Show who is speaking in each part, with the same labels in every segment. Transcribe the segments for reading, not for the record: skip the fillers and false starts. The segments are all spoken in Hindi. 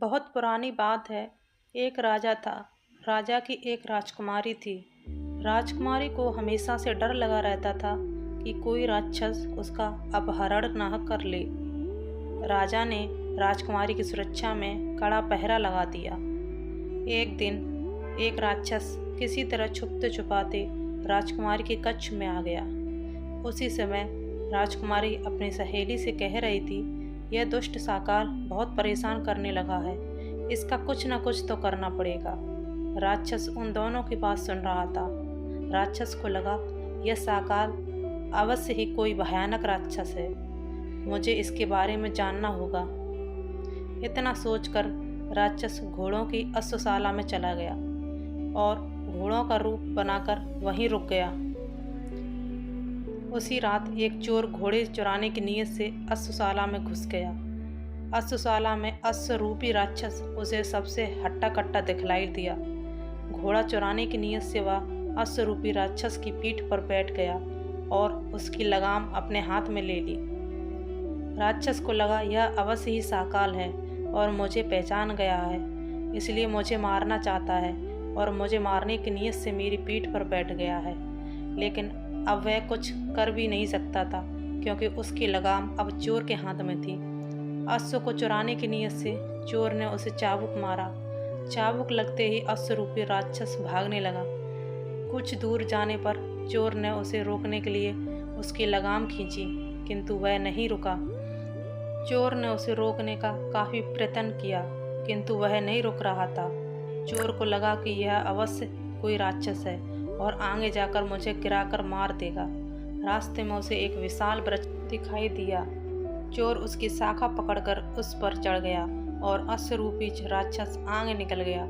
Speaker 1: बहुत पुरानी बात है। एक राजा था। राजा की एक राजकुमारी थी। राजकुमारी को हमेशा से डर लगा रहता था कि कोई राक्षस उसका अपहरण ना कर ले। राजा ने राजकुमारी की सुरक्षा में कड़ा पहरा लगा दिया। एक दिन एक राक्षस किसी तरह छुपते छुपाते राजकुमारी के कक्ष में आ गया। उसी समय राजकुमारी अपनी सहेली से कह रही थी, यह दुष्ट साकार बहुत परेशान करने लगा है, इसका कुछ न कुछ तो करना पड़ेगा। राक्षस उन दोनों की बात सुन रहा था। राक्षस को लगा यह साकार अवश्य ही कोई भयानक राक्षस है, मुझे इसके बारे में जानना होगा। इतना सोचकर राक्षस घोड़ों की अश्वशाला में चला गया और घोड़ों का रूप बनाकर वहीं रुक गया। उसी रात एक चोर घोड़े चुराने की नीयत से अश्वशाला में घुस गया। अश्वशाला में अश्वरूपी राक्षस उसे सबसे हट्टा कट्टा दिखलाई दिया। घोड़ा चुराने की नीयत से वह अश्वरूपी राक्षस की पीठ पर बैठ गया और उसकी लगाम अपने हाथ में ले ली। राक्षस को लगा यह अवश्य ही साकाल है और मुझे पहचान गया है, इसलिए मुझे मारना चाहता है और मुझे मारने की नीयत से मेरी पीठ पर बैठ गया है। लेकिन अब वह कुछ कर भी नहीं सकता था क्योंकि उसकी लगाम अब चोर के हाथ में थी। अश्व को चुराने की नीयत से चोर ने उसे चाबुक मारा। चाबुक लगते ही अश्वरूपी राक्षस भागने लगा। कुछ दूर जाने पर चोर ने उसे रोकने के लिए उसकी लगाम खींची, किंतु वह नहीं रुका। चोर ने उसे रोकने का काफ़ी प्रयत्न किया, किंतु वह नहीं रुक रहा था। चोर को लगा कि यह अवश्य कोई राक्षस है और आगे जाकर मुझे गिराकर मार देगा। रास्ते में उसे एक विशाल वृक्ष दिखाई दिया। चोर उसकी शाखा पकड़कर उस पर चढ़ गया और अश्वरूपी राक्षस आगे निकल गया।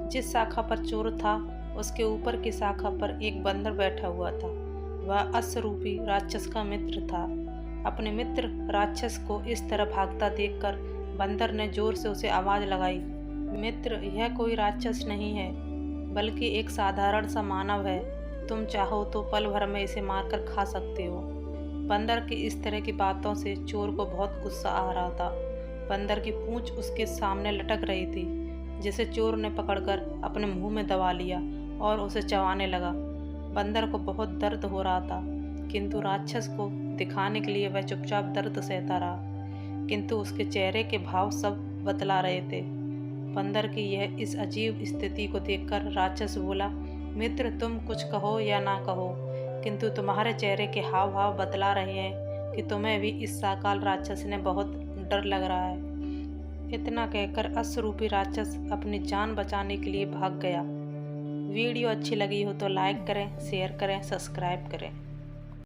Speaker 1: जिस शाखा पर चोर था उसके ऊपर की शाखा पर एक बंदर बैठा हुआ था। वह अश्वरूपी राक्षस का मित्र था। अपने मित्र राक्षस को इस तरह भागता देखकर बंदर ने जोर से उसे आवाज़ लगाई, मित्र, यह कोई राक्षस नहीं है बल्कि एक साधारण सा मानव है। तुम चाहो तो पल भर में इसे मारकर खा सकते हो। बंदर की इस तरह की बातों से चोर को बहुत गुस्सा आ रहा था। बंदर की पूंछ उसके सामने लटक रही थी, जिसे चोर ने पकड़कर अपने मुंह में दबा लिया और उसे चबाने लगा। बंदर को बहुत दर्द हो रहा था, किंतु राक्षस को दिखाने के लिए वह चुपचाप दर्द सहता रहा, किंतु उसके चेहरे के भाव सब बतला रहे थे। बंदर की यह इस अजीब स्थिति को देखकर राक्षस बोला, मित्र, तुम कुछ कहो या ना कहो, किंतु तुम्हारे चेहरे के हाव भाव बतला रहे हैं कि तुम्हें भी इस साकाल राक्षस ने बहुत डर लग रहा है। इतना कहकर अश्वरूपी राक्षस अपनी जान बचाने के लिए भाग गया। वीडियो अच्छी लगी हो तो लाइक करें, शेयर करें, सब्सक्राइब करें।